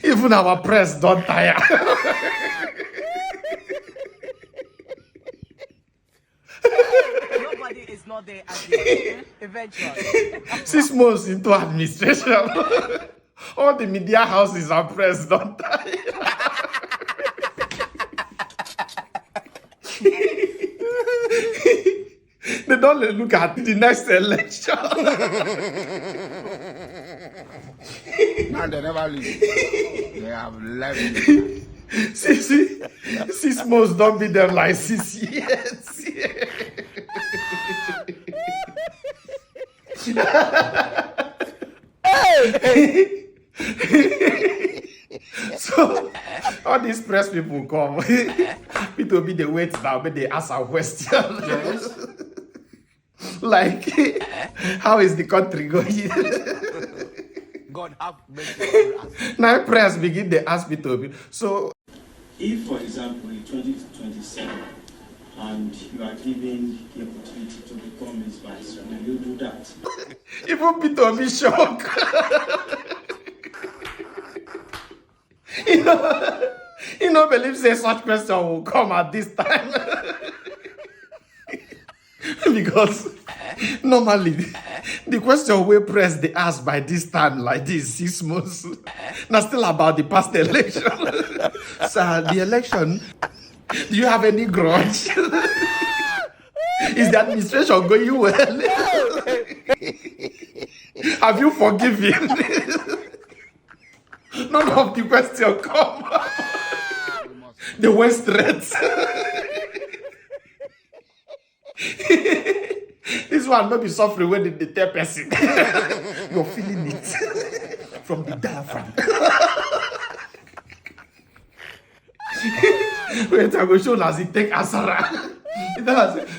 Even our press don't tire. Nobody is not there again. Eventually. 6 months into administration, all the media houses and press don't tire. They don't look at the next election. And they never leave. They have left. See, 6 months don't be them like 6 years. So all these press people come. People be the wait now, but they ask a question. Yes. Like, how is the country going? God have mercy on us. Now press begin they ask me to be. So If, for example, in 2027, and you are given the opportunity to become his vice, will you do that? even Peter be shocked. You know, believe say such question will come at this time. Because normally the question we press they ask by this time like this 6 months. Now still about the past election. Sir, the election, do you have any grudge? Is the administration going well? Have you forgiven? None of the question come. They went straight. This one not be suffering when the third person. You're feeling it from the diaphragm. Wait, I will show as he take Asara.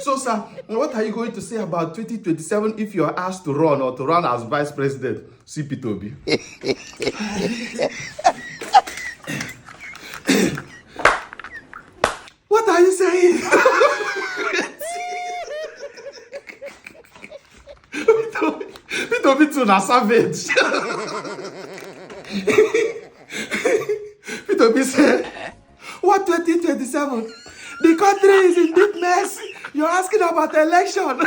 So, sir, what are you going to say about 2027 if you are asked to run or to run as vice president? CP Toby. What are you saying? Toby too na savage. Toby said, what 2027? The country is in deep mess. You're asking about the election.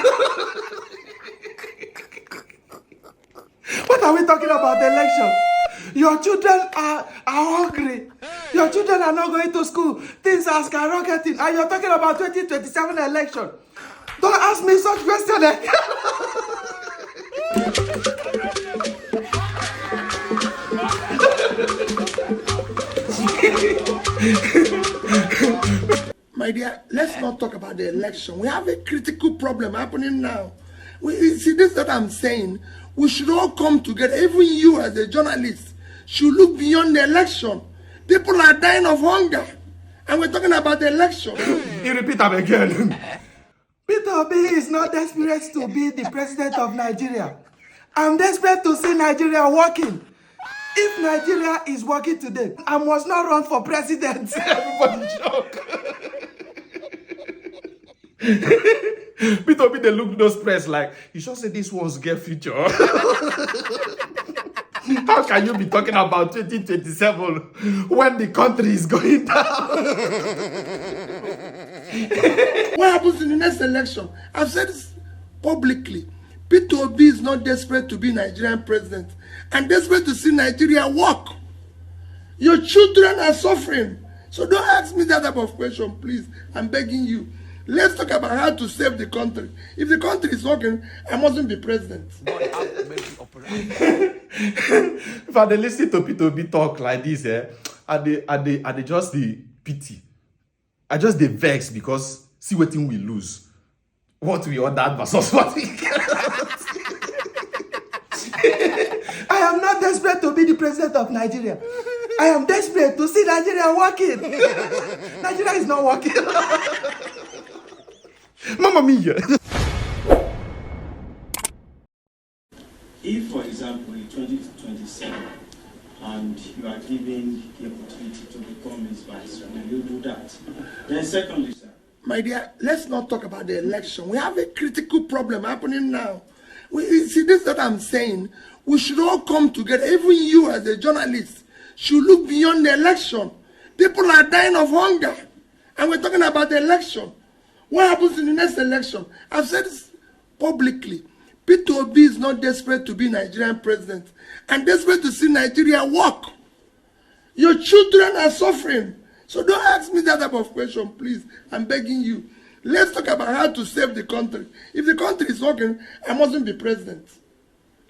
What are we talking about the election? Your children are hungry. Your children are not going to school. Things are skyrocketing. And you're talking about 2027 election. Don't ask me such questions. My dear, let's not talk about the election. We have a critical problem happening now. See, this is what I'm saying. We should all come together. Even you as a journalist should look beyond the election. People are dying of hunger. And we're talking about the election. You repeat them again. Peter Obi is not desperate to be the president of Nigeria. I'm desperate to see Nigeria working. If Nigeria is working today, I must not run for president. Everybody joke. Peter Obi, they look those press like, you should say this one's get future. How can you be talking about 2027 when the country is going down? What happens in the next election? I've said this publicly. Peter Obi is not desperate to be Nigerian president and desperate to see Nigeria work. Your children are suffering. So don't ask me that type of question, please. I'm begging you. Let's talk about how to save the country. If the country is working, I mustn't be president. If I listen to Peter Obi talk like this, I just the pity. I just the vex because see what thing we lose. What we ordered versus what we get. I am not desperate to be the president of Nigeria. I am desperate to see Nigeria working. Nigeria is not working. Mamma mia. If, for example, in 2027, and you are given the opportunity to become his vice, will you do that? Then secondly, sir, My dear, let's not talk about the election. We have a critical problem happening now. See, this is what I'm saying. We should all come together. Even you as a journalist should look beyond the election. People are dying of hunger. And we're talking about the election. What happens in the next election? I've said this publicly. Peter Obi is not desperate to be Nigerian president and desperate to see Nigeria work. Your children are suffering. So don't ask me that type of question, please. I'm begging you. Let's talk about how to save the country. If the country is working, I mustn't be president.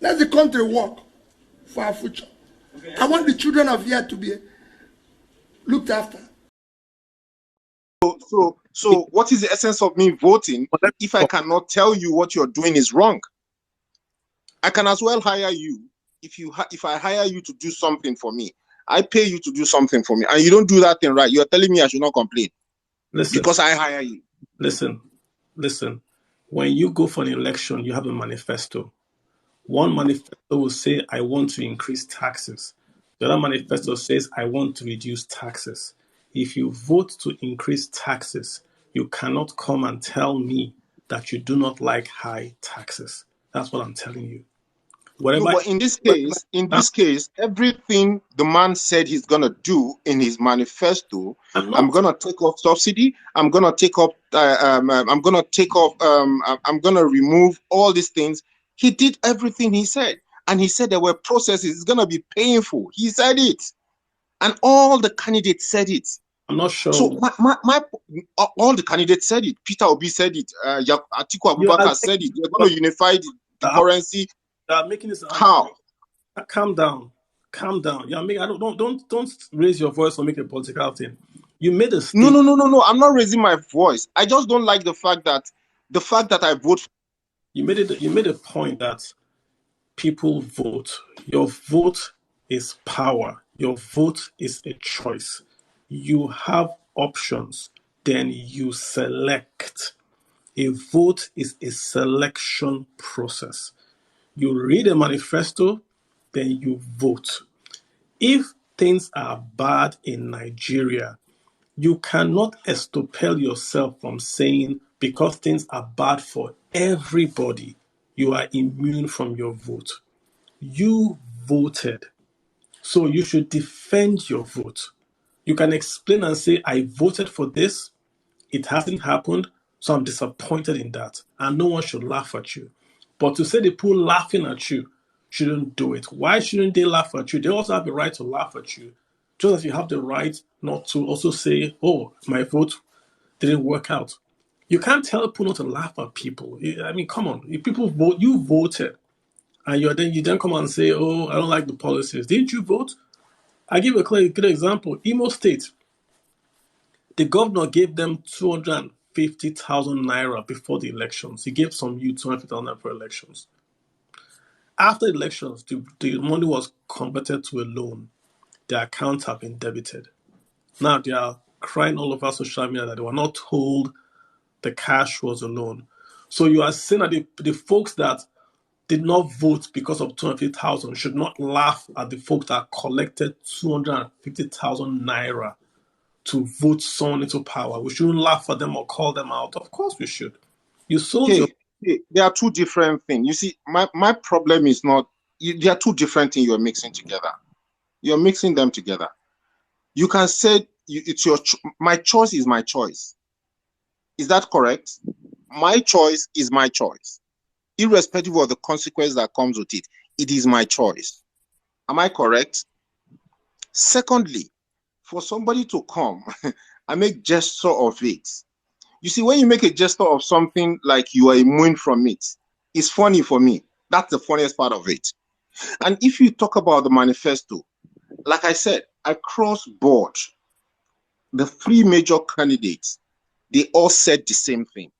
Let the country work for our future. Okay. I want the children of here to be looked after. So what is the essence of me voting if I cannot tell you what you're doing is wrong? I can as well hire you. If I hire you to do something for me, I pay you to do something for me, and you don't do that thing right, you're telling me I should not complain. Listen, because I hire you. Listen. When you go for an election, you have a manifesto. One manifesto will say, I want to increase taxes. The other manifesto says, I want to reduce taxes. If you vote to increase taxes, you cannot come and tell me that you do not like high taxes. That's what I'm telling you. No, but in this case, everything the man said he's gonna do in his manifesto, I'm gonna take off subsidy. I'm gonna remove all these things. He did everything he said, and he said there were processes. It's gonna be painful. He said it, and all the candidates said it. I'm not sure. So all the candidates said it. Peter Obi said it. Atiku Abubakar said it. They're gonna unify the currency. Making this how? Calm down. Yeah, don't raise your voice or make a political thing. You made a statement. No. I'm not raising my voice. I just don't like the fact that I vote. You made a point that people vote. Your vote is power. Your vote is a choice. You have options. Then you select. A vote is a selection process. You read a manifesto, then you vote. If things are bad in Nigeria, you cannot extol yourself from saying because things are bad for everybody, you are immune from your vote. You voted, so you should defend your vote. You can explain and say, I voted for this, it hasn't happened, so I'm disappointed in that, and no one should laugh at you. But to say the people laughing at you shouldn't do it. Why shouldn't they laugh at you? They also have the right to laugh at you. Just as you have the right not to also say, oh, my vote didn't work out. You can't tell people not to laugh at people. I mean, come on. If people vote, you voted. And you then come and say, oh, I don't like the policies. Didn't you vote? I give a good example. Imo State. The governor gave them 250,000 naira before the elections. He gave some youth 250,000 naira for elections. After the elections, the money was converted to a loan. Their accounts have been debited. Now they are crying all over social media that they were not told the cash was a loan. So you are saying that the folks that did not vote because of 250,000 should not laugh at the folks that collected 250,000 naira to vote someone into power. We shouldn't laugh at them or call them out. Of course we should. You sold There are two different things. You see, my problem is not... There are two different things you're mixing together. You're mixing them together. You can say it's my choice is my choice. Is that correct? My choice is my choice. Irrespective of the consequence that comes with it, it is my choice. Am I correct? Secondly, for somebody to come and make gesture of it, you see, when you make a gesture of something like you are immune from it, it's funny for me. That's the funniest part of it. And if you talk about the manifesto, like I said, across board, the three major candidates, they all said the same thing.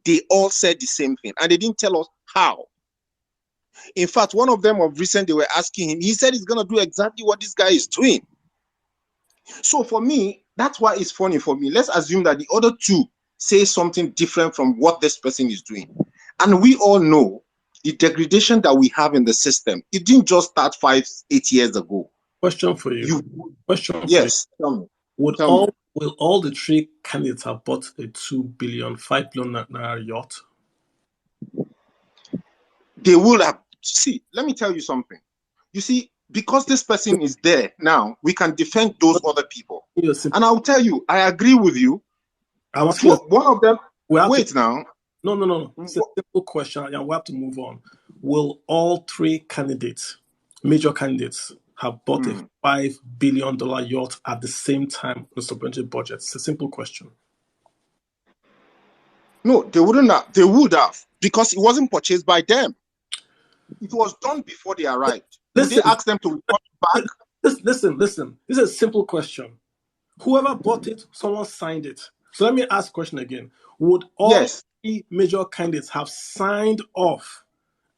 They all said the same thing, and they didn't tell us how. In fact, one of them of recent, they were asking him, he said he's going to do exactly what this guy is doing. So for me, that's why it's funny for me. Let's assume that the other two say something different from what this person is doing. And we all know the degradation that we have in the system. It didn't just start 5-8 years ago. Question for you. Yes, tell me. Would all Will all the three candidates have bought a 2 billion, 5 billion naira yacht? They will have. See, let me tell you something. You see, because this person is there now, we can defend those other people. And I'll tell you, I agree with you. I'm asking one of them. Wait now. No. It's a simple question. Yeah, we have to move on. Will all three candidates, major candidates, have bought a $5 billion yacht at the same time on the supplementary budget? It's a simple question. No, they wouldn't have. They would have, because it wasn't purchased by them. It was done before they arrived. Did they ask them to report back? Listen. This is a simple question. Whoever bought it, someone signed it. So let me ask the question again. Would all three major candidates have signed off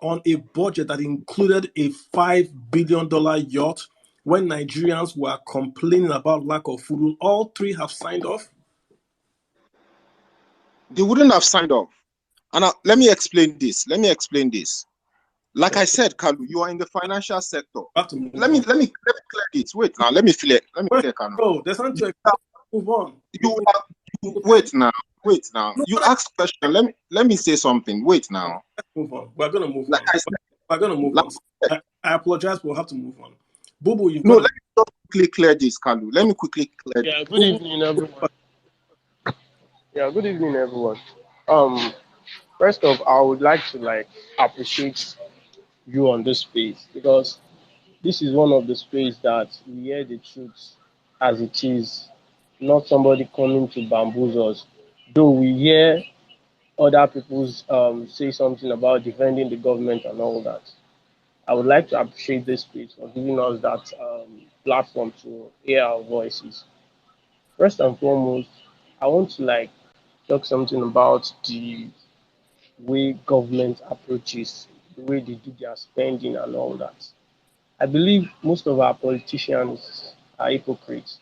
on a budget that included a $5 billion yacht when Nigerians were complaining about lack of food? Will all three have signed off? They wouldn't have signed off. And let me explain this. Like I said, Kalu, you are in the financial sector. Let me clear this. Wait now. Let me clear, Kalu. Bro, there's nothing to move on. Wait now. You asked question. Let me say something. Wait now. Let's move on. We're gonna move on. We're gonna move on. I apologize, but we'll have to move on. Bubu, let me just quickly clear this, Kalu. Let me quickly clear. Yeah. Good evening, everyone. Good evening, everyone. First off, I would like to appreciate you on this space, because this is one of the space that we hear the truth as it is, not somebody coming to bamboozle us. Though we hear other people say something about defending the government and all that. I would like to appreciate this space for giving us that platform to hear our voices. First and foremost, I want to talk something about the way government approaches, the way they do their spending and all that. I believe most of our politicians are hypocrites.